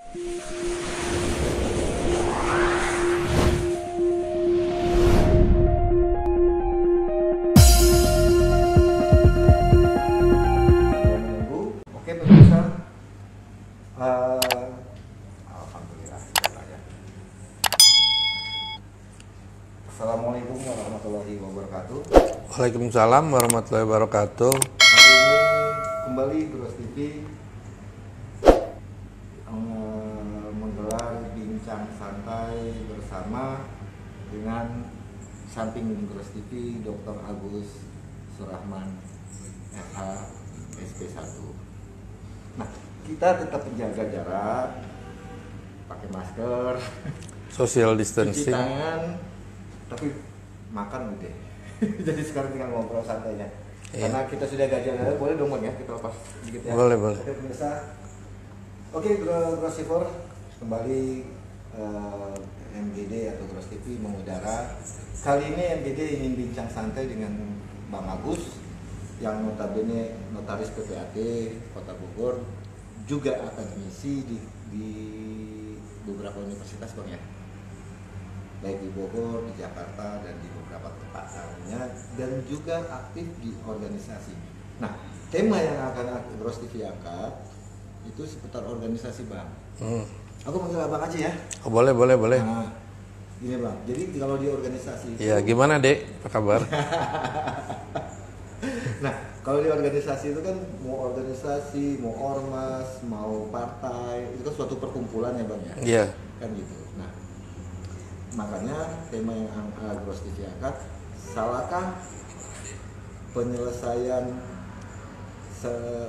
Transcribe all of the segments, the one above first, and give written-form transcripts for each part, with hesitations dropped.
Oke pemirsa, alhamdulillah. Assalamualaikum warahmatullahi wabarakatuh. Waalaikumsalam warahmatullahi wabarakatuh. Hari ini kembali Gros TV menggelar bincang santai bersama dengan samping Gros TV Dr. Agus Surahman FH SP1. Nah, kita tetap menjaga jarak, pakai masker, Social cuci distancing. tangan, tapi makan udah. Jadi sekarang tinggal ngobrol santai ya. Iya. Karena kita sudah gak jalan, boleh dong Bang ya, kita lepas sedikit ya. Boleh. Oke pemirsa. Oke, Grosivor kembali MGD atau Gros TV mengudara. Kali ini MGD ingin bincang santai dengan Bang Agus yang notabene notaris PPAT Kota Bogor, juga akademisi di beberapa universitas Bang ya, baik di Bogor, di Jakarta, dan di beberapa tempat lainnya, dan juga aktif di organisasi. Nah, tema yang akan Gros TV angkat itu seputar organisasi Bang. Aku panggil Abang aja ya. Oh, boleh. Nah, gini Bang, jadi kalau di organisasi itu, Ya, gimana Dek? Apa kabar? nah, kalau di organisasi itu kan mau organisasi, mau ormas, mau partai, itu kan suatu perkumpulan ya Bang ya. Iya. Kan gitu. Nah, makanya tema yang Gros TV angkat, salahkah penyelesaian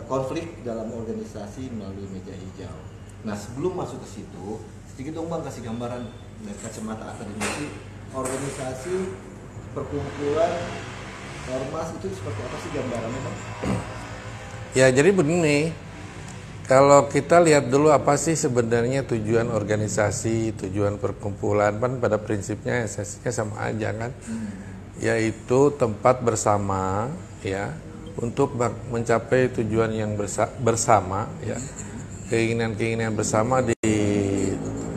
konflik dalam organisasi melalui meja hijau? Nah, sebelum masuk ke situ, sedikit dong Bang kasih gambaran dari kacamata akademisi, organisasi, perkumpulan, ormas itu seperti apa sih gambarannya Bang? Ya, jadi begini. Kalau kita lihat dulu apa sih sebenarnya tujuan organisasi, tujuan perkumpulan, kan pada prinsipnya esensinya sama aja kan. Yaitu tempat bersama ya untuk mencapai tujuan yang bersama ya. Keinginan-keinginan bersama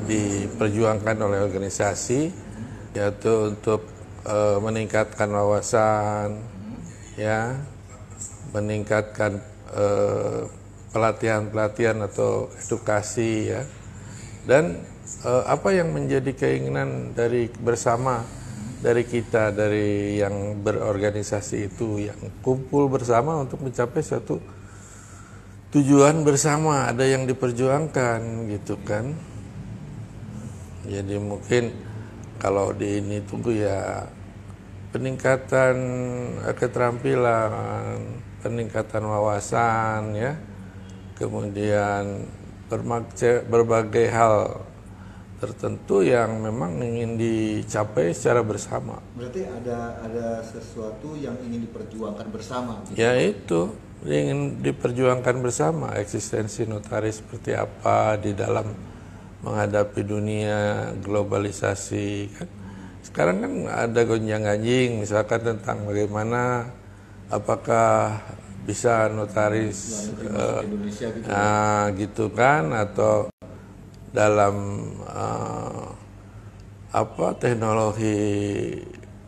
diperjuangkan oleh organisasi, yaitu untuk meningkatkan wawasan ya, meningkatkan pelatihan atau edukasi ya, dan apa yang menjadi keinginan dari bersama dari kita, dari yang berorganisasi itu, yang kumpul bersama untuk mencapai suatu tujuan bersama, ada yang diperjuangkan gitu kan. Jadi mungkin kalau di ini tunggu ya peningkatan keterampilan, peningkatan wawasan ya, kemudian berbagai hal tertentu yang memang ingin dicapai secara bersama. Berarti ada sesuatu yang ingin diperjuangkan bersama gitu. Ya itu ingin diperjuangkan bersama, eksistensi notaris seperti apa di dalam menghadapi dunia globalisasi kan. Sekarang kan ada gonjang-ganjing misalkan tentang bagaimana apakah bisa notaris Indonesia gitu. Gitu kan, atau dalam teknologi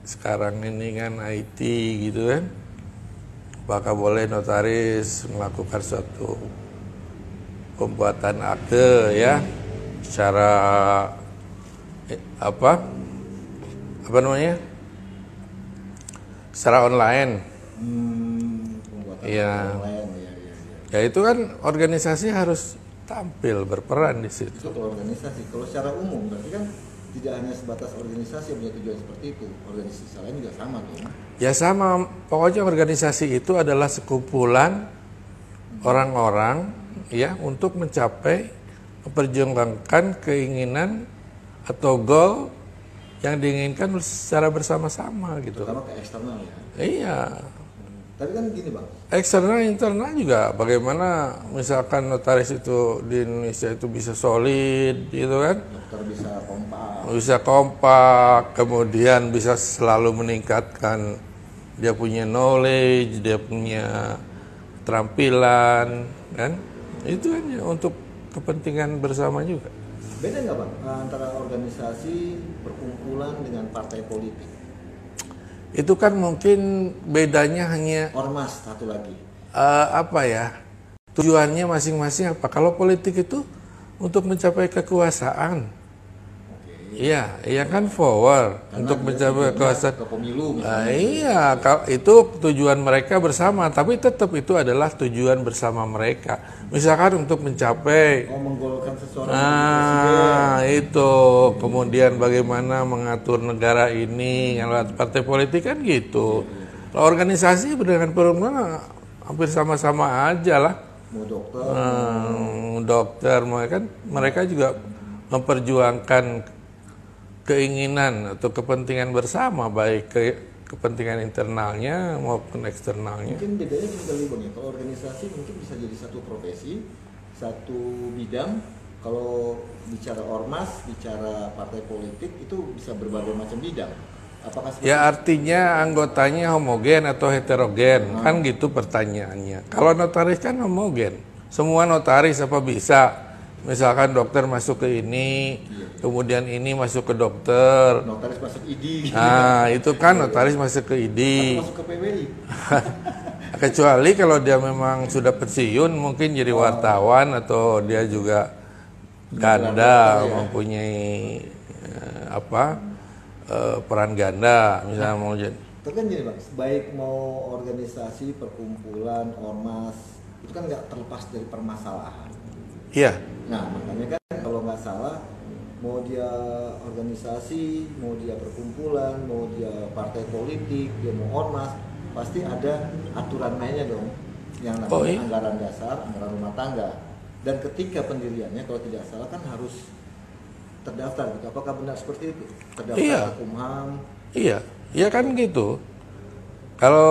sekarang ini kan IT gitu kan, apakah boleh notaris melakukan suatu pembuatan akte ya secara secara online. Iya. Ya itu kan organisasi harus tampil berperan di situ. Itu kalau organisasi, kalau secara umum berarti kan tidak hanya sebatas organisasi yang punya tujuan seperti itu, organisasi lain juga sama dong. Ya sama, pokoknya organisasi itu adalah sekumpulan orang-orang ya untuk mencapai, memperjuangkan keinginan atau goal yang diinginkan secara bersama-sama gitu. Terutama ke eksternal ya. Iya. Tapi kan gini Bang, Eksternal, internal juga. Bagaimana misalkan notaris itu di Indonesia itu bisa solid gitu kan? dokter bisa kompak. Bisa kompak, kemudian bisa selalu meningkatkan dia punya knowledge, dia punya keterampilan kan? Itu kan ya untuk kepentingan bersama juga. Beda nggak Bang antara organisasi perkumpulan dengan partai politik? Itu kan mungkin bedanya hanya Ormas satu lagi. apa ya, tujuannya masing-masing apa. Kalau politik itu untuk mencapai kekuasaan, iya, iya kan forward Karena untuk dia mencapai tujuannya kekuasaan. ke pemilu Nah, misalnya. iya, itu tujuan mereka bersama, tapi tetap itu adalah tujuan bersama mereka. Misalkan untuk mencapai, Menggolkan seseorang menjadi presiden. nah itu, kemudian bagaimana mengatur negara ini, kalau partai politik kan gitu. Kalau organisasi dengan perumah hampir sama-sama aja lah. Mau dokter, Dokter, mereka juga memperjuangkan keinginan atau kepentingan bersama, baik kepentingan internalnya maupun eksternalnya. mungkin bedanya tinggal Bang ya. Kalau organisasi mungkin bisa jadi satu profesi, satu bidang. Kalau bicara ormas, bicara partai politik itu bisa berbagai macam bidang. Apakah seperti Ya artinya anggotanya homogen atau heterogen, kan gitu pertanyaannya. Kalau notaris kan homogen, semua notaris apa bisa. Misalkan dokter masuk ke ini, kemudian ini masuk ke dokter. notaris masuk ID, Nah itu kan notaris masuk ke ID. masuk ke PWI? Kecuali kalau dia memang sudah pensiun, mungkin jadi wartawan atau dia juga ganda, mempunyai peran ganda, misalnya mau jadi. Itu kan gini Bang, baik mau organisasi, perkumpulan, ormas, itu kan nggak terlepas dari permasalahan. Iya, Nah makanya kan kalau nggak salah, mau dia organisasi, mau dia perkumpulan, mau dia partai politik, dia mau ormas, pasti ada aturan mainnya dong, yang namanya anggaran dasar, anggaran rumah tangga. Dan ketika pendiriannya kalau tidak salah kan harus terdaftar gitu. Apakah benar seperti itu? Terdaftar Iya. ke Kumham. iya, iya kan gitu. Kalau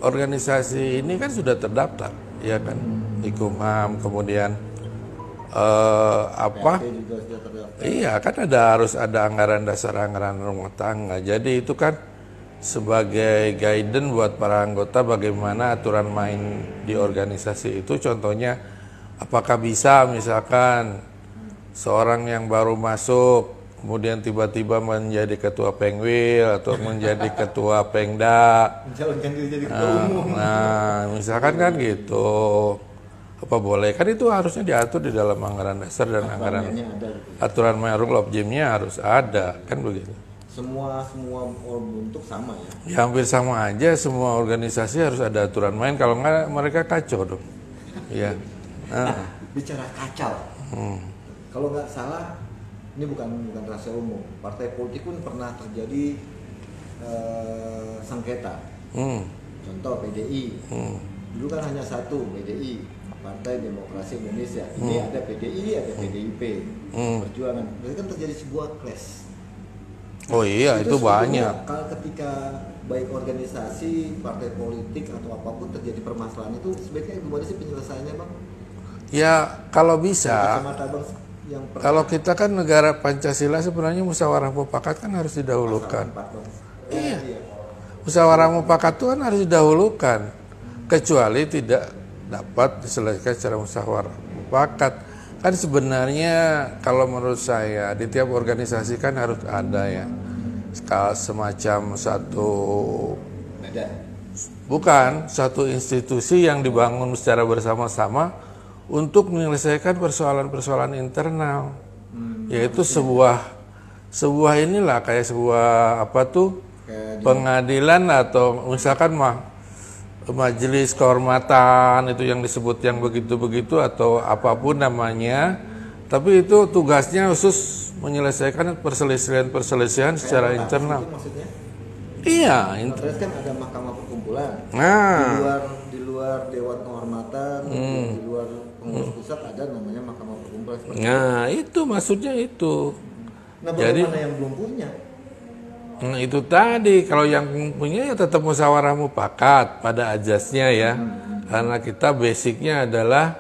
organisasi ini kan sudah terdaftar, ya kan, di Kumham, kemudian PRT juga sudah terdaftar. Iya kan harus ada anggaran dasar, anggaran rumah tangga. Jadi itu kan sebagai guidance buat para anggota bagaimana aturan main di organisasi itu. Contohnya apakah bisa misalkan seorang yang baru masuk kemudian tiba-tiba menjadi ketua Pengwil atau menjadi ketua Pengda. Mencalonkan diri jadi ketua umum. Nah, misalkan kan gitu. Apa boleh? Kan itu harusnya diatur di dalam anggaran dasar dan anggaran Aturannya ada gitu. aturan main rule of game-nya harus ada, kan begitu. Semua bentuk sama ya. Ya hampir sama aja, semua organisasi harus ada aturan main, kalau nggak mereka kacau dong. Iya. Bicara kacau. Kalau nggak salah, ini bukan rahasia umum. Partai politik pun pernah terjadi sengketa. Contoh PDI. Dulu kan hanya satu PDI, Partai Demokrasi Indonesia. Ini ada PDI, ada PDIP. Perjuangan. Berarti kan terjadi sebuah clash. Oh iya, itu sebetulnya banyak. Kalau ketika baik organisasi, partai politik atau apapun terjadi permasalahan itu sebaiknya gimana sih penyelesaiannya Bang? Ya kalau bisa, Kacamata Bang yang kalau kita kan negara Pancasila sebenarnya musyawarah mufakat kan harus didahulukan. Iya. Musyawarah mufakat itu kan harus didahulukan, kecuali tidak dapat diselesaikan secara musyawarah mufakat. Kan sebenarnya kalau menurut saya di tiap organisasi kan harus ada ya semacam satu institusi yang dibangun secara bersama-sama untuk menyelesaikan persoalan-persoalan internal, yaitu sebuah inilah kayak sebuah pengadilan atau misalkan majelis kehormatan itu yang disebut yang begitu-begitu atau apapun namanya, tapi itu tugasnya khusus menyelesaikan perselisihan secara internal. Maksudnya? Iya. Terus kan ada mahkamah perkumpulan. Nah, Di luar Dewan Kehormatan, di luar pengurus pusat ada namanya mahkamah perkumpulan. nah itu maksudnya itu. Nah, Jadi bagaimana yang belum punya? Nah, itu tadi kalau yang punya ya tetap musyawarah mufakat pada ajasnya ya, karena kita basicnya adalah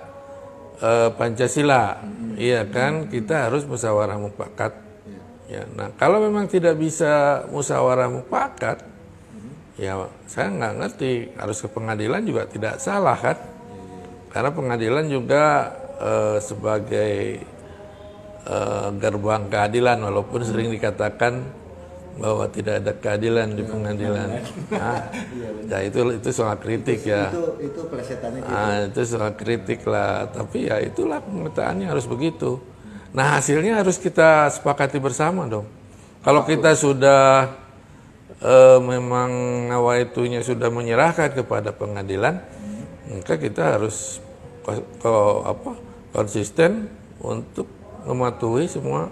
Pancasila, iya kan, kita harus musyawarah mufakat. Ya, nah kalau memang tidak bisa musyawarah mufakat, ya saya nggak ngerti, harus ke pengadilan juga tidak salah kan, karena pengadilan juga sebagai gerbang keadilan, walaupun sering dikatakan bahwa tidak ada keadilan di pengadilan. Nah, itu soal kritik ya. Itu plesetannya gitu. Itu soal kritik lah. Tapi ya itulah penyataannya harus begitu. Nah, hasilnya harus kita sepakati bersama dong. Kalau kita sudah memang nawaitunya sudah menyerahkan kepada pengadilan, maka kita harus konsisten untuk mematuhi semua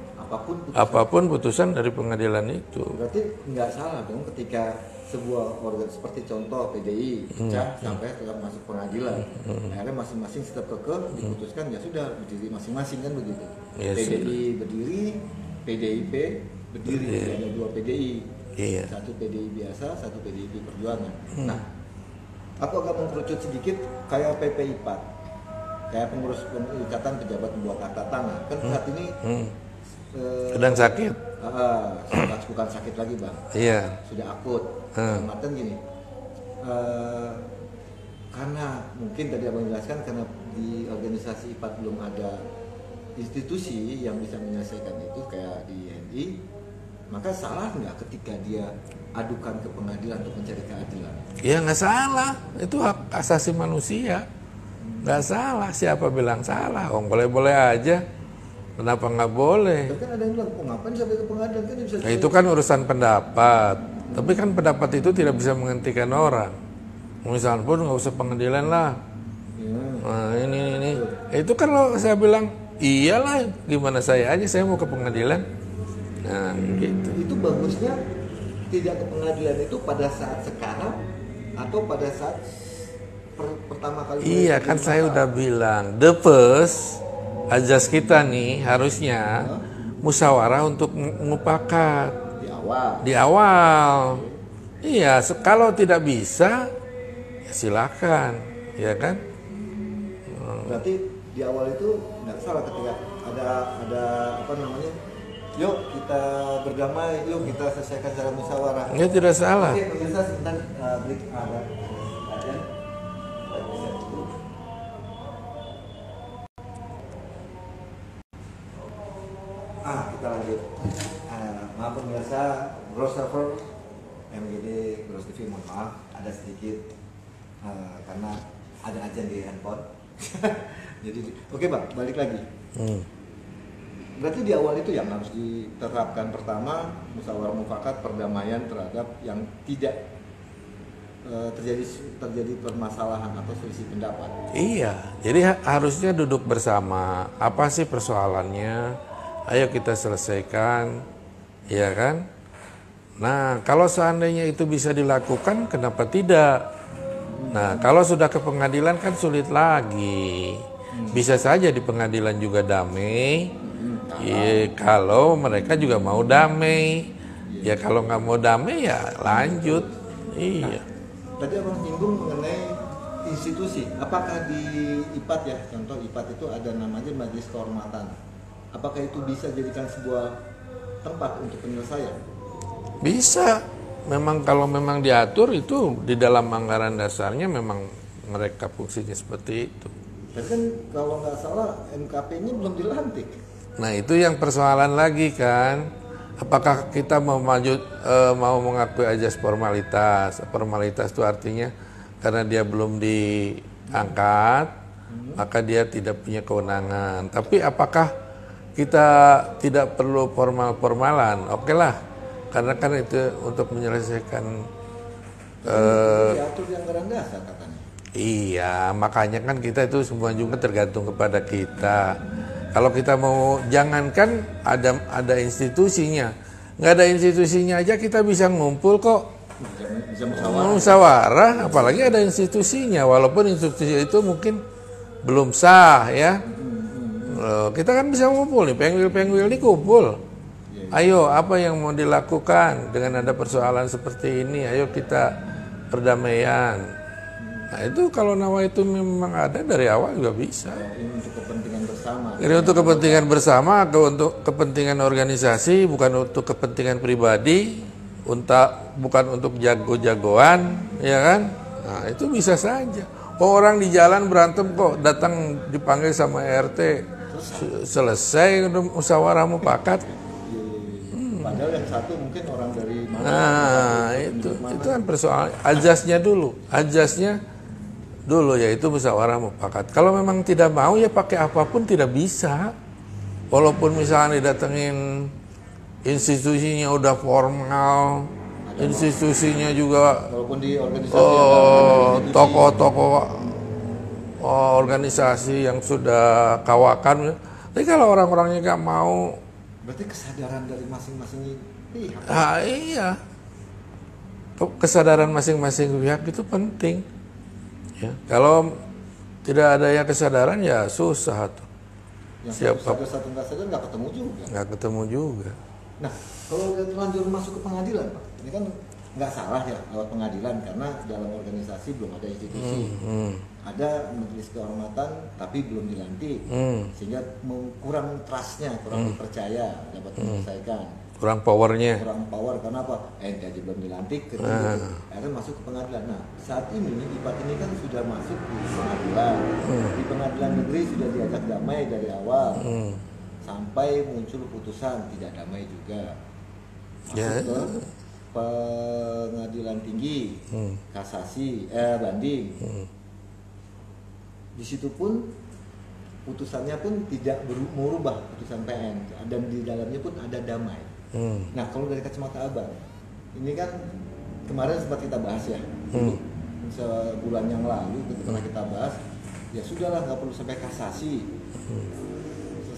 apapun putusan dari pengadilan itu. Berarti nggak salah dong ketika sebuah organ seperti contoh PDI pecah sampai tetap masuk pengadilan. Akhirnya masing-masing tetap kekeh diputuskan ya sudah berdiri masing-masing kan begitu. Ya, PDI berdiri, PDIP berdiri, ada dua PDI. Iya. Satu PDI biasa, satu PDIP Perjuangan. Nah, aku agak mengkerucut sedikit kayak PP IPAT. Kayak pengurus ikatan pejabat membuat akta tanah. Kan saat ini sedang sakit. Bukan sakit lagi bang. Iya. Sudah akut. Maksudnya gini, karena mungkin tadi abang jelaskan karena di organisasi IPAT belum ada institusi yang bisa menyelesaikan itu kayak di INI, maka salah nggak ketika dia adukan ke pengadilan untuk mencari keadilan? Ya nggak salah, itu hak asasi manusia. Nggak salah, siapa bilang salah? Boleh-boleh aja. Kenapa nggak boleh? Tapi kan ada yang bilang, ngapain sampai ke pengadilan kan bisa. Nah, itu kan urusan pendapat. Tapi kan pendapat itu tidak bisa menghentikan orang. Misalnya pun nggak usah pengadilan lah. Nah ini. Itu kan lo saya bilang, iyalah gimana saya aja, saya mau ke pengadilan. Nah gitu. Itu bagusnya tidak ke pengadilan itu pada saat sekarang atau pada saat pertama kali. Iya kan saya udah bilang, the first ajas kita nih harusnya musyawarah untuk mufakat di awal. Iya, kalau tidak bisa ya silakan, ya kan? Berarti di awal itu nggak salah ketika ada apa namanya? Yuk kita berdamai, yuk kita selesaikan secara musyawarah. Ya tidak salah. Oke, pemirsa sebentar break ada. Kita lanjut. Maaf pemirsa, Gross Server MGD Gross TV, mohon maaf ada sedikit karena ada ajan di handphone. Jadi oke bang, balik lagi. Berarti di awal itu yang harus diterapkan pertama musyawarah mufakat, perdamaian terhadap yang tidak terjadi permasalahan atau selisih pendapat. Iya, jadi harusnya duduk bersama. Apa sih persoalannya? Ayo kita selesaikan, ya kan? Nah, kalau seandainya itu bisa dilakukan, kenapa tidak? Nah, kalau sudah ke pengadilan kan sulit lagi. Bisa saja di pengadilan juga damai. Kalau mereka juga mau damai, ya kalau nggak mau damai ya lanjut. Iya. Tadi abang singgung mengenai institusi. Apakah di IPAT ya, contoh IPAT itu ada namanya Majelis Kehormatan. Apakah itu bisa jadikan sebuah tempat untuk penyelesaian? Bisa. Memang kalau memang diatur itu di dalam anggaran dasarnya memang mereka fungsinya seperti itu. Tapi kan kalau nggak salah MKP-nya belum dilantik. Nah itu yang persoalan lagi kan. Apakah kita mau mau mengakui ajas formalitas? Formalitas itu artinya karena dia belum diangkat, maka dia tidak punya kewenangan. Tapi apakah kita tidak perlu formal-formalan? Oke lah, karena kan itu untuk menyelesaikan diatur di anggaran dasar katanya. Iya, makanya kan kita itu semua juga tergantung kepada kita. Kalau kita mau, jangankan ada institusinya, nggak ada institusinya aja kita bisa ngumpul kok. Bisa musyawarah, apalagi ada institusinya, walaupun institusi itu mungkin belum sah ya. Kita kan bisa ngumpul nih, penguil ini kumpul. Ayo, apa yang mau dilakukan dengan ada persoalan seperti ini? Ayo kita perdamaian. Nah itu kalau nawa itu memang ada dari awal juga bisa. Ini untuk kepentingan bersama. Ini untuk kepentingan bersama, untuk kepentingan organisasi, bukan untuk kepentingan pribadi, bukan untuk jago-jagoan, ya kan? Nah itu bisa saja. Oh, orang di jalan berantem kok datang dipanggil sama RT selesai udah musyawarah mufakat. Padahal yang satu mungkin orang dari mana? Nah, itu kan persoalan ajasnya dulu. Ajasnya dulu yaitu musyawarah mufakat. Kalau memang tidak mau ya pakai apapun tidak bisa. Walaupun misalnya didatengin institusinya udah formal, institusinya juga walaupun di organisasi tokoh-tokoh organisasi yang sudah kawakan. Tapi kalau orang-orangnya nggak mau, berarti kesadaran dari masing-masing pihak. iya, kesadaran masing-masing pihak itu penting. Ya, kalau tidak ada yang kesadaran ya susah tuh. Yang satu nggak sadar nggak ketemu juga. Nggak ketemu juga. Nah, kalau udah terlanjur masuk ke pengadilan, Pak, ini kan nggak salah ya lewat pengadilan karena dalam organisasi belum ada institusi. Ada majelis kehormatan tapi belum dilantik, sehingga kurang trustnya, kurang dipercaya dapat menyelesaikan. Kurang powernya. Kurang power karena apa? Jadi belum dilantik, akhirnya masuk ke pengadilan. Nah, saat ini IPAT ini kan sudah masuk di pengadilan. Di pengadilan negeri sudah diajak damai dari awal. Sampai muncul putusan tidak damai juga. Masuk ke pengadilan tinggi, kasasi, banding. Di situ pun putusannya pun tidak merubah putusan PN dan di dalamnya pun ada damai. Nah, kalau dari kacamata Abang, ini kan kemarin sempat kita bahas ya, sebulan yang lalu ketika kita bahas, ya sudahlah nggak perlu sampai kasasi,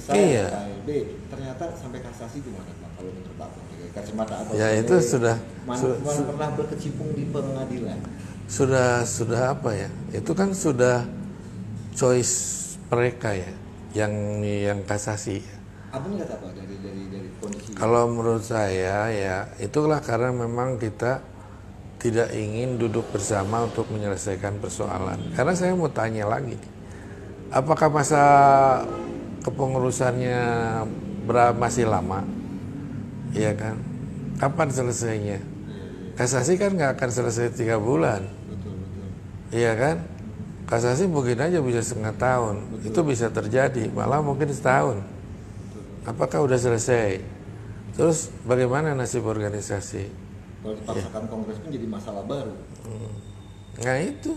selesai KLB. Ternyata sampai kasasi gimana Bang? Kalau menurut Abang, dari kacamata Abang, ya itu sudah pernah berkecimpung di pengadilan. Sudah apa ya? Itu kan sudah choice mereka ya, yang kasasi. Abang lihat apa dari kondisi? Kalau menurut saya ya itulah karena memang kita tidak ingin duduk bersama untuk menyelesaikan persoalan. Karena saya mau tanya lagi, apakah masa kepengurusannya masih lama? Iya kan? Kapan selesainya? Kasasi kan nggak akan selesai 3 bulan. Betul. Iya kan? Kasasi mungkin aja bisa setengah tahun. Itu bisa terjadi, malah mungkin setahun. Apakah udah selesai? Terus bagaimana nasib organisasi? Kalau dipaksakan kongres pun jadi masalah baru. Nah itu,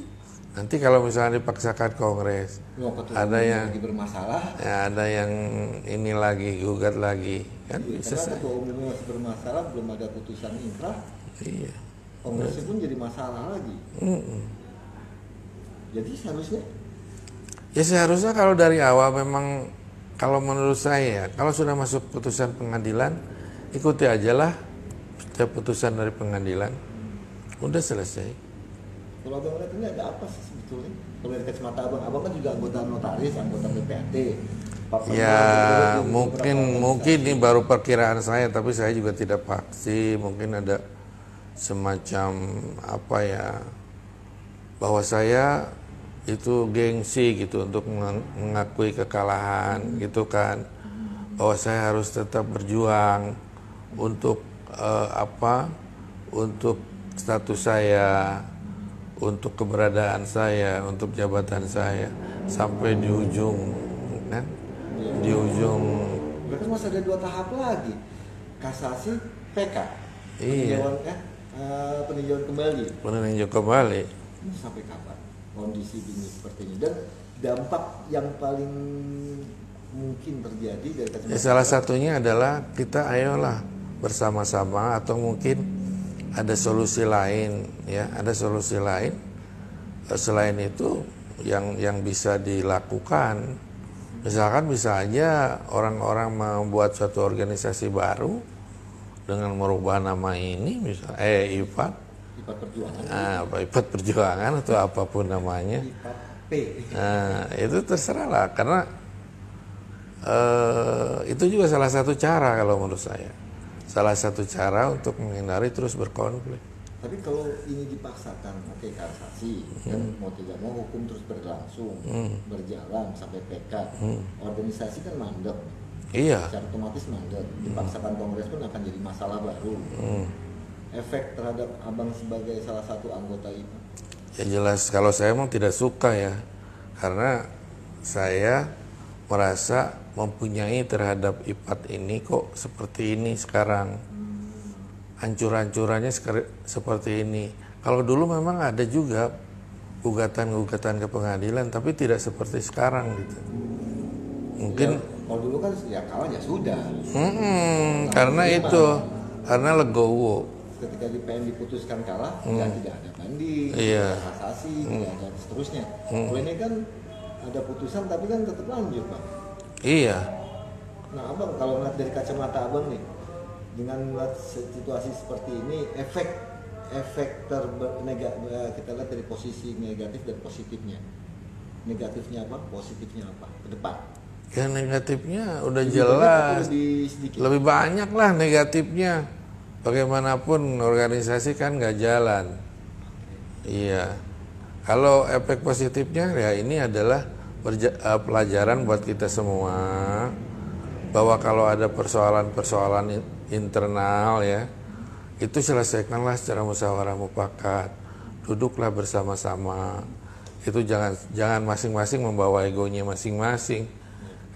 nanti kalau misalnya dipaksakan kongres, ada yang lagi bermasalah, ya ada yang ini lagi gugat lagi, kan bisa. Karena ketua umumnya masih bermasalah, belum ada putusan inkrah. Iya. Kongresnya pun jadi masalah lagi. Jadi seharusnya? Ya seharusnya kalau dari awal memang, kalau menurut saya, kalau sudah masuk putusan pengadilan, ikuti aja lah setiap putusan dari pengadilan, udah selesai. Kalau Abang lihat ini ada apa sih sebetulnya? Kalau dari kacamata Abang kan juga anggota notaris, anggota PPAT. Ya mungkin ini baru perkiraan saya, tapi saya juga tidak pasti. Mungkin ada semacam apa ya, bahwa saya itu gengsi gitu untuk mengakui kekalahan gitu kan, bahwa saya harus tetap berjuang untuk untuk status saya, untuk keberadaan saya, untuk jabatan saya sampai di ujung kan, di ujung. Berarti masih ada 2 tahap lagi, kasasi, PK. Iya. Peninjauan kembali. Peninjauan kembali. Ini sampai kapan kondisi ini seperti ini, dan dampak yang paling mungkin terjadi dari kacamata? Ya, salah satunya adalah kita ayolah bersama-sama, atau mungkin ada solusi lain ya, ada solusi lain selain itu yang bisa dilakukan. Misalkan bisa aja orang-orang membuat suatu organisasi baru dengan merubah nama ini, misal IPAT Perjuangan, IPAT Perjuangan atau apapun namanya. Nah, itu terserah lah, karena itu juga salah satu cara kalau menurut saya. Salah satu cara untuk menghindari terus berkonflik. Tapi kalau ini dipaksakan, oke, kasasi, kan mau tidak mau hukum terus berlangsung, berjalan sampai PK. Organisasi kan mandek. Iya. Secara otomatis mandek. Dipaksakan kongres pun akan jadi masalah baru. Efek terhadap Abang sebagai salah satu anggota IPA? Ya jelas kalau saya memang tidak suka ya, karena saya merasa mempunyai terhadap IPAT ini kok seperti ini sekarang. Hancur-hancurannya seperti ini. Kalau dulu memang ada juga gugatan-gugatan ke pengadilan, tapi tidak seperti sekarang gitu. Mungkin Ya, kalau dulu kan ya kalah ya sudah. karena itu, karena legowo. Ketika di PN diputuskan kalah, ya tidak ada banding, Iya. tidak ada kasasi, tidak ada seterusnya. Kalau ini kan ada putusan tapi kan tetap lanjut, Bang. Iya. Nah, Abang kalau melihat dari kacamata Abang nih, dengan melihat situasi seperti ini, efek kita lihat dari posisi negatif dan positifnya. Negatifnya apa? Positifnya apa? Ke depan. Ya negatifnya udah Lebih jelas. banyak atau lebih sedikit? Lebih banyak lah negatifnya. Bagaimanapun organisasi kan nggak jalan. Iya. Kalau efek positifnya ya ini adalah pelajaran buat kita semua bahwa kalau ada persoalan-persoalan internal ya, itu selesaikanlah secara musyawarah mufakat. Duduklah bersama-sama. Itu jangan masing-masing membawa egonya masing-masing.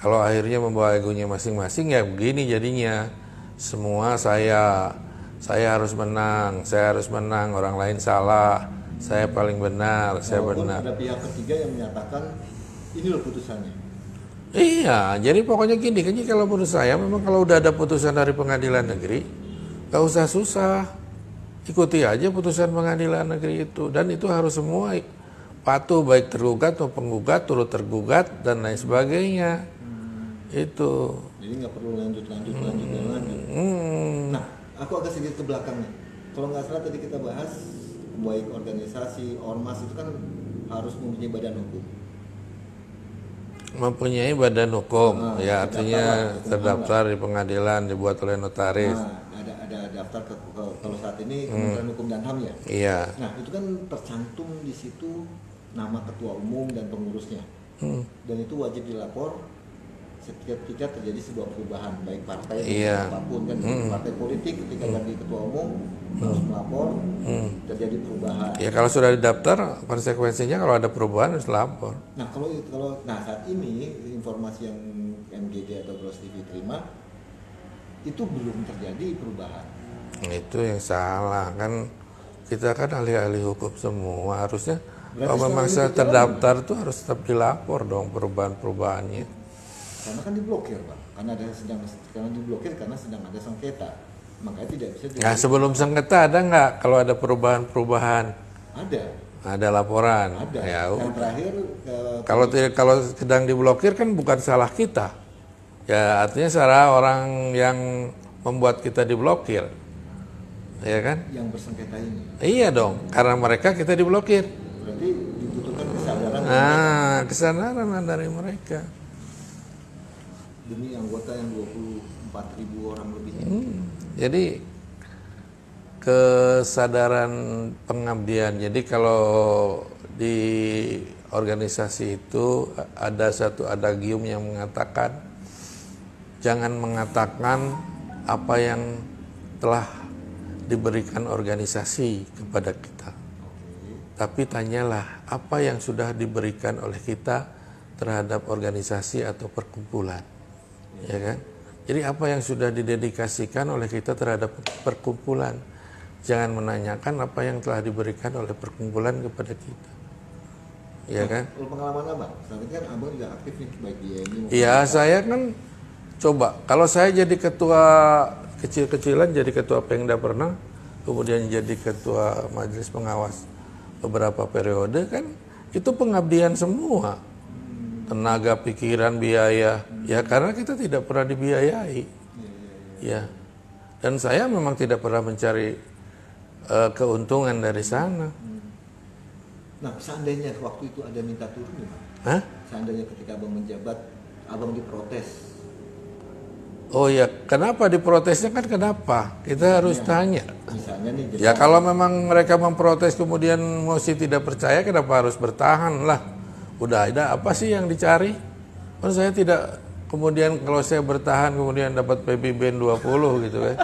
Kalau akhirnya membawa egonya masing-masing ya begini jadinya. Semua saya harus menang, orang lain salah, saya paling benar, saya Walaupun benar. ada pihak ketiga yang menyatakan ini loh putusannya. Iya, jadi pokoknya gini, kalau menurut saya memang kalau udah ada putusan dari pengadilan negeri, gak usah susah, ikuti aja putusan pengadilan negeri itu, dan itu harus semua patuh, baik tergugat atau penggugat, turut tergugat dan lain sebagainya. Itu. Jadi nggak perlu lanjut. Nah, aku agak sedikit ke belakang nih. Kalau nggak salah tadi kita bahas baik organisasi, ormas itu kan harus mempunyai badan hukum. Mempunyai badan hukum, ya artinya hukum terdaftar di pengadilan, dibuat oleh notaris. Nah, ada daftar kalau saat ini Kementerian Hukum dan HAM ya. Iya. Nah, itu kan tercantum di situ nama ketua umum dan pengurusnya. Dan itu wajib dilapor ketika terjadi sebuah perubahan baik partai Iya. apapun kan partai politik ketika ganti ketua umum harus melapor terjadi perubahan. Ya kalau sudah didaftar, konsekuensinya kalau ada perubahan harus lapor. Nah kalau saat ini informasi yang MGD atau Bros TV terima itu belum terjadi perubahan. Itu yang salah kan, kita kan ahli-ahli hukum semua, harusnya kalau memang saya terdaftar tuh harus tetap dilapor dong perubahan-perubahannya. Karena kan diblokir, Pak. Karena diblokir karena sedang ada sengketa. Makanya tidak bisa Nah, sebelum sengketa ada nggak kalau ada perubahan-perubahan? Ada laporan. Ada. Ya, Yang terakhir kalau sedang diblokir kan bukan salah kita. Ya, artinya salah orang yang membuat kita diblokir. Ya kan? yang bersengketa ini. Iya dong, karena mereka kita diblokir. Berarti dibutuhkan kesadaran Kesadaran dari mereka. demi anggota yang 24.000 orang lebih. Jadi kesadaran pengabdian. Jadi kalau di organisasi itu ada satu adagium yang mengatakan jangan mengatakan apa yang telah diberikan organisasi kepada kita. Tapi tanyalah apa yang sudah diberikan oleh kita terhadap organisasi atau perkumpulan. Ya kan? Jadi apa yang sudah didedikasikan oleh kita terhadap perkumpulan. Jangan menanyakan apa yang telah diberikan oleh perkumpulan kepada kita. Ya kan? Kalau pengalaman Abang, saat ini kan Abang juga aktif nih baik di IMI maupun Iya, saya kan coba. Kalau saya jadi ketua kecil-kecilan, jadi ketua Pengda pernah, kemudian jadi ketua majelis pengawas beberapa periode kan, itu pengabdian semua. Tenaga, pikiran, biaya. Ya karena kita tidak pernah dibiayai. Ya. Dan saya memang tidak pernah mencari keuntungan dari sana. Nah, seandainya waktu itu ada minta turun gimana? Hah? Seandainya ketika Abang menjabat, Abang diprotes. Oh ya, kenapa diprotesnya kan kenapa? Kita harus tanya. Misalnya nih, Ya kalau memang mereka memprotes kemudian masih tidak percaya, kenapa harus bertahan lah? Udah ada apa sih yang dicari? Kan saya tidak kemudian kalau saya bertahan kemudian dapat PBBN 20 gitu kan.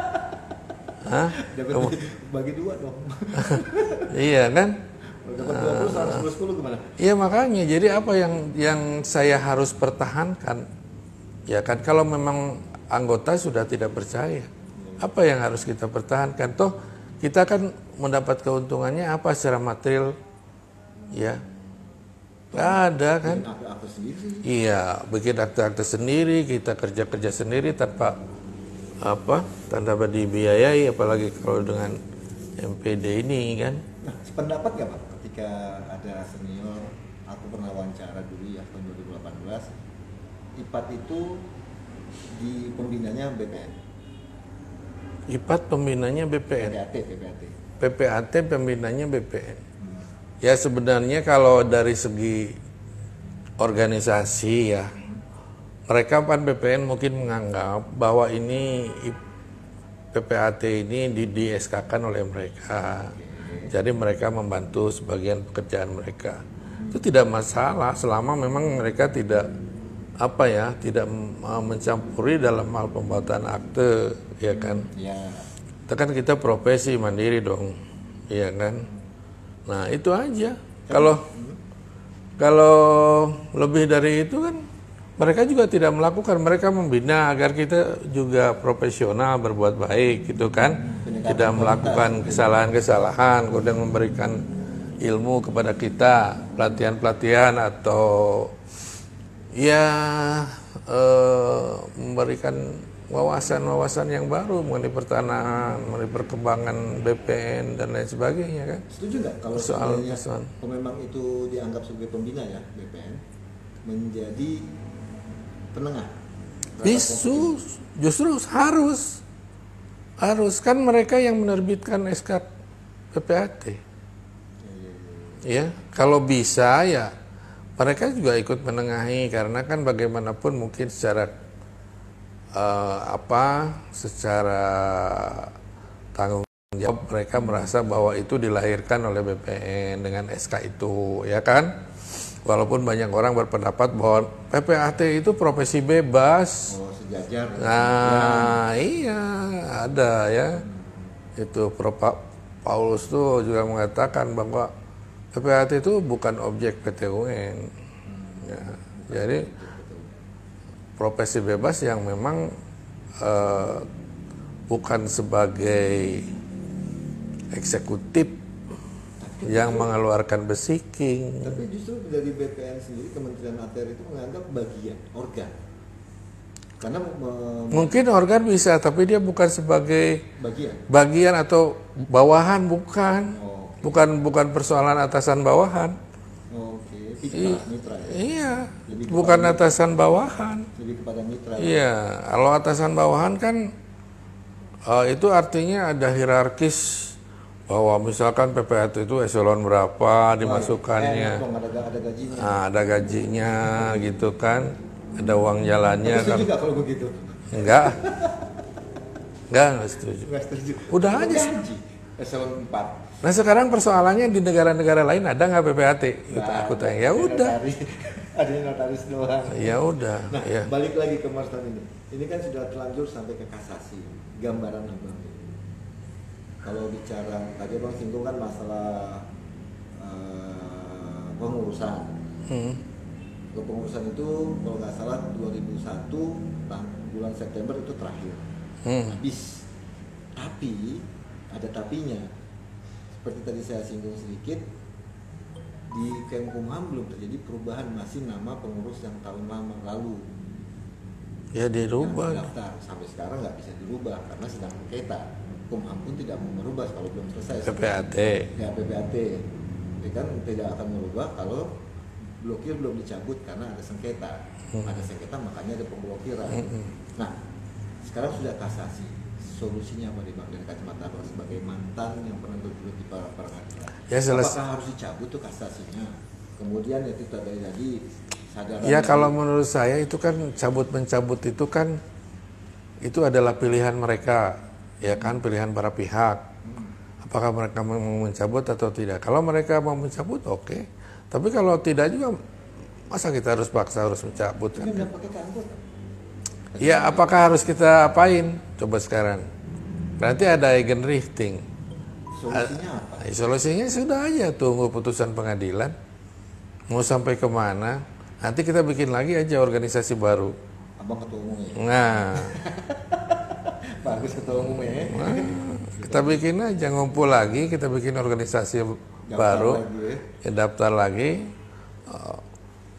Hah? dapat bagi dua dong. Iya kan? Kalau dapat 20 110 gimana? Iya makanya, jadi apa yang saya harus pertahankan? Ya kan, kalau memang anggota sudah tidak percaya, apa yang harus kita pertahankan? Toh kita kan mendapat keuntungannya apa secara material? Ya, nggak ada kan? Bikin akte sendiri. Iya, bikin akte-akte sendiri, kita kerja-kerja sendiri tanpa tanda dibiayai, apalagi kalau dengan MPD ini kan. Nah, sependapat nggak Pak ketika ada senior, aku pernah wawancara dulu ya tahun 2018, IPAT itu di pembinanya BPN. IPAT pembinanya BPN. PPAT. PPAT pembinanya BPN. Ya sebenarnya kalau dari segi organisasi ya, mereka kan BPN mungkin menganggap bahwa ini PPAT ini di SK-kan oleh mereka. Jadi mereka membantu sebagian pekerjaan mereka. Itu tidak masalah selama memang mereka tidak tidak mencampuri dalam hal pembuatan akte, ya kan? Ya. Itu kan kita profesi mandiri dong, ya kan? Nah itu aja. Kalau lebih dari itu kan mereka juga tidak melakukan, mereka membina agar kita juga profesional berbuat baik gitu kan, tidak melakukan kesalahan-kesalahan, kemudian memberikan ilmu kepada kita, pelatihan-pelatihan atau ya memberikan wawasan-wawasan yang baru mengenai pertanahan, mengenai perkembangan BPN dan lain sebagainya kan. Setuju nggak kalau memang itu dianggap sebagai pembina ya BPN menjadi penengah? Justru harus kan mereka yang menerbitkan SK PPAT. Ya, kalau bisa ya mereka juga ikut menengahi karena kan bagaimanapun mungkin secara secara tanggung jawab mereka merasa bahwa itu dilahirkan oleh BPN dengan SK itu, ya kan? Walaupun banyak orang berpendapat bahwa PPAT itu profesi bebas. Oh, sejajar. Nah, iya, ada ya. Itu Prof. Paulus tuh juga mengatakan bahwa PPAT itu bukan objek PT UN. Ya, jadi profesi bebas yang memang bukan sebagai eksekutif yang mengeluarkan besiking. Tapi justru dari BPN sendiri, Kementerian ATR itu menganggap bagian organ. Karena mungkin organ bisa, tapi dia bukan sebagai bagian atau bawahan, bukan. Bukan persoalan atasan bawahan. Mitra ya? Iya, bukan atasan bawahan. Lebih kepada mitra. Iya, kalau atasan bawahan kan itu artinya ada hierarkis bahwa misalkan PPAT itu eselon berapa dimasukkannya. Ada gajinya. Nah, ada gajinya gitu kan, ada uang jalannya kan. Setuju nggak kalau begitu? Enggak setuju. Udah aja gaji eselon 4. Nah sekarang persoalannya di negara-negara lain ada nggak PPAT? Aku tanya, ya udah. Ada notaris doang. Ya udah. Nah, ya. Balik lagi ke Marston ini. Ini kan sudah terlanjur sampai ke kasasi. Gambaran abang. Kalau bicara tadi abang singgung kan masalah pengurusan. Kepengurusan itu kalau nggak salah 2001 bulan September itu terakhir. Habis. Tapi ada tapinya. Seperti tadi saya singgung sedikit, di Kemkumham belum terjadi perubahan, masih nama pengurus yang tahun lalu. Ya dirubah. Daftar sampai sekarang nggak bisa dirubah karena sedang sengketa. Kumham pun tidak mau merubah kalau belum selesai. PPAT. Ya PPAT. Dia kan tidak akan merubah kalau blokir belum dicabut karena ada sengketa. Ada sengketa makanya ada pemblokiran. Nah, sekarang sudah kasasi. Solusinya apa nih Bang dari kacamata Abang sebagai mantan yang pernah duduk di pengadilan? Ya, apakah harus dicabut tuh kasasinya? Kemudian itu tadi sadar. Ya kalau menurut saya itu kan cabut-mencabut itu kan itu adalah pilihan mereka, ya kan, pilihan para pihak. Apakah mereka mau mencabut atau tidak? Kalau mereka mau mencabut, oke. Tapi kalau tidak juga, masa kita harus paksa harus mencabut? Kan? Ya, apakah harus kita apain? Coba sekarang. Berarti ada eigenrichting. Solusinya apa? Solusinya sudah aja tunggu putusan pengadilan. Mau sampai kemana? Nanti kita bikin lagi aja organisasi baru. Abang ketua umum ya? Nah, Pak Agus ketua umum ya? kita bikin aja, ngumpul lagi, kita bikin organisasi Daftar baru, lagi ya? daftar lagi.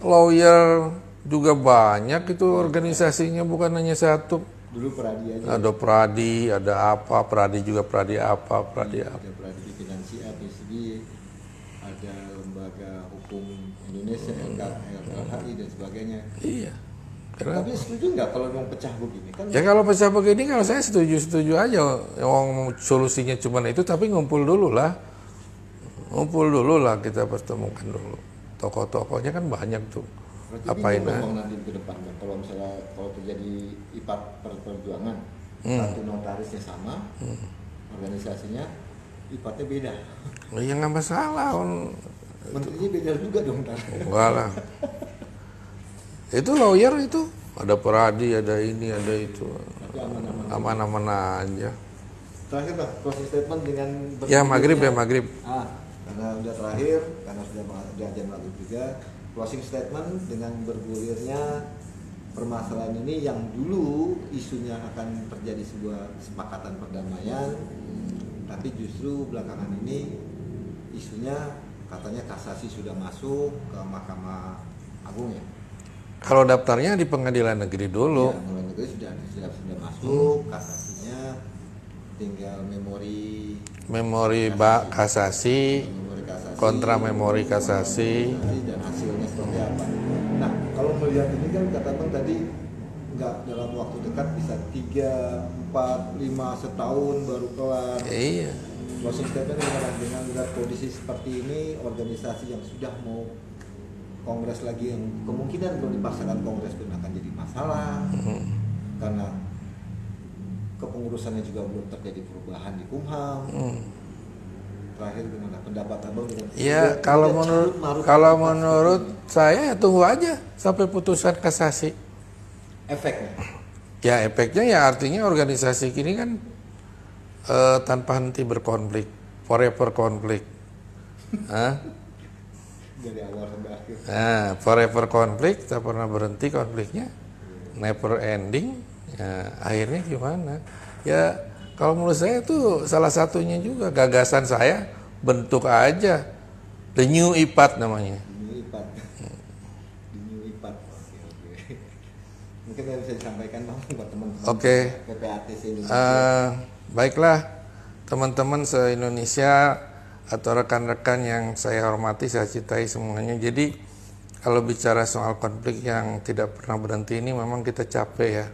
Lawyer juga banyak itu organisasinya, bukan hanya satu. Dulu Pradi aja. Ada Pradi, ada apa, Pradi juga Pradi apa, Pradi apa. Ada Pradi Finansi ABCD, ada Lembaga Hukum Indonesia, LKHI dan sebagainya. Iya. Karena, Tapi setuju nggak kalau mau pecah begini? Kan ya kalau pecah begini, kalau saya setuju aja. Yang solusinya cuma itu, tapi ngumpul dulu lah. Ngumpul dulu lah, kita pertemukan dulu. Tokoh-tokohnya kan banyak tuh. berarti Apain bingung ah? dong nanti ke depan kan? Kalau misalnya kalau terjadi ipat perjuangan, satu notarisnya sama, organisasinya ipatnya beda. Ya nggak masalah. Menterinya beda juga dong ntar. Enggak lah. Itu lawyer itu. Ada Pradi, ada ini, ada itu. Tapi aman-aman. Aman-aman aja. Terakhir lah, closing statement dengan Ya maghrib ya berdirinya- maghrib. Karena udah terakhir, karena sudah jam maghrib juga. Closing statement dengan bergulirnya permasalahan ini yang dulu isunya akan terjadi sebuah kesepakatan perdamaian, tapi justru belakangan ini isunya katanya kasasi sudah masuk ke Mahkamah Agung ya. Kalau daftarnya di pengadilan negeri dulu. Ya, mulai negeri sudah masuk, kasasinya tinggal memori Kasasi, kasasi, kontra memori kasasi. dan hasilnya seperti apa. Nah, kalau melihat ini kan kata Bang tadi nggak dalam waktu dekat bisa 3, 4, 5 setahun baru kelar. Iya. Closing statement dengan melihat kondisi seperti ini, organisasi yang sudah mau kongres lagi yang kemungkinan kalau dipaksakan kongres pun akan jadi masalah karena kepengurusannya juga belum terjadi perubahan di Kumham. Terakhir gimana pendapat Abang dengan Ya kalau menurut saya ya tunggu aja sampai putusan kasasi. efeknya? Ya efeknya ya artinya organisasi ini kan tanpa henti berkonflik, forever konflik. Dari awal sampai akhir. Nah, forever konflik, tak pernah berhenti konfliknya, never ending. Ya, akhirnya gimana? Ya kalau menurut saya itu salah satunya juga gagasan saya, bentuk aja the new IPAT namanya. Di IPAT. Di New IPAT. Oke. Mungkin yang bisa disampaikan Bang buat teman-teman Oke. PPATC Indonesia. Baiklah teman-teman se-Indonesia atau rekan-rekan yang saya hormati, saya cintai semuanya. Jadi kalau bicara soal konflik yang tidak pernah berhenti ini memang kita capek ya.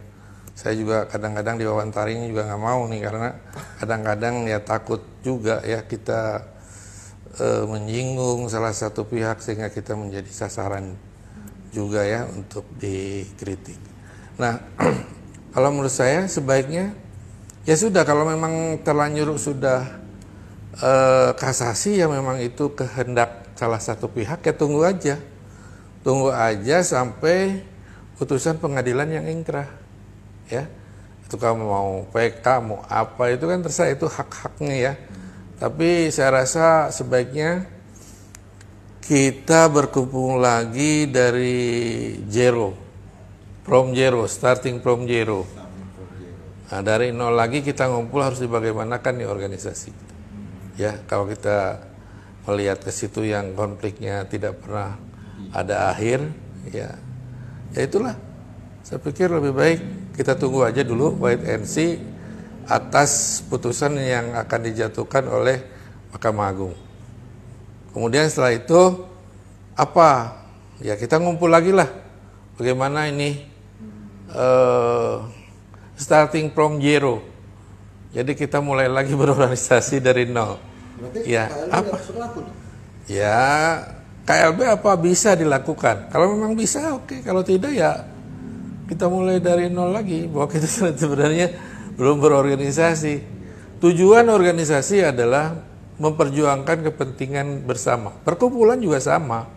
Saya juga kadang-kadang diwawantarinya juga nggak mau nih karena kadang-kadang ya takut juga ya kita menyinggung salah satu pihak sehingga kita menjadi sasaran juga ya untuk dikritik. Nah kalau menurut saya sebaiknya ya sudah, kalau memang terlanjur sudah kasasi ya memang itu kehendak salah satu pihak, ya tunggu aja sampai putusan pengadilan yang ingkrah ya. Itu kamu mau PK mau apa itu kan terserah, itu hak-haknya ya. Tapi saya rasa sebaiknya kita berkumpul lagi dari zero, starting from zero. Nah, dari nol lagi kita ngumpul, harus dibagaimanakan nih organisasi. Ya, kalau kita melihat ke situ yang konfliknya tidak pernah ada akhir, ya itulah. Saya pikir lebih baik kita tunggu aja dulu wait and see atas putusan yang akan dijatuhkan oleh Mahkamah Agung. Kemudian setelah itu apa? Ya kita ngumpul lagi lah. Bagaimana ini starting from zero. Jadi kita mulai lagi berorganisasi dari nol. Berarti Ya, KLB apa? harus berlaku dong? Ya, KLB apa bisa dilakukan? Kalau memang bisa, oke. Kalau tidak ya kita mulai dari nol lagi. Bahwa kita sebenarnya belum berorganisasi. Tujuan organisasi adalah memperjuangkan kepentingan bersama. Perkumpulan juga sama.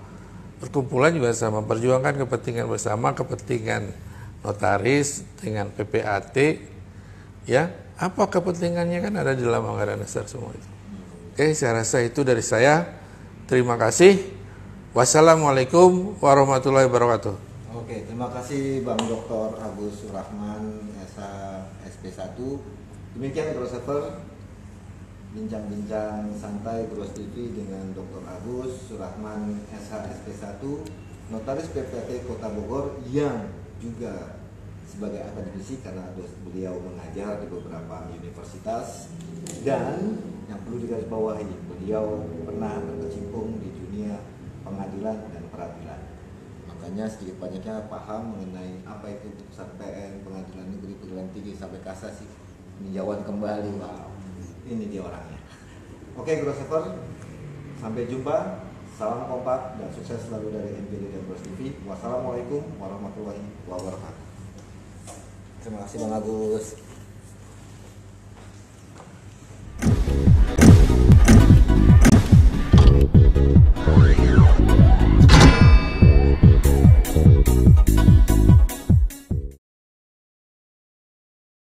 Perjuangkan kepentingan bersama, kepentingan notaris dengan PPAT. Ya, apa kepentingannya kan ada di dalam anggaran dasar semua itu. Saya rasa itu dari saya. Terima kasih. Wassalamualaikum warahmatullahi wabarakatuh. Oke, terima kasih Bang Dr. Agus Surahman, SP1. Demikian crossover bincang-bincang santai Bros TV dengan Dr. Agus Surahman, SP1, Notaris PPAT Kota Bogor yang juga sebagai akademisi karena beliau mengajar di beberapa universitas, dan yang perlu digarisbawahi, beliau pernah berkecimpung di dunia pengadilan dan peradilan. Makanya sedikit banyaknya paham mengenai apa itu putusan PN, pengadilan negeri, pengadilan tinggi sampai kasasi, peninjauan kembali. Wow, ini dia orangnya. Oke, crossover, sampai jumpa. Salam kompak dan sukses selalu dari MPD dan Bros TV. Wassalamualaikum warahmatullahi wabarakatuh. Terima kasih Bang Agus.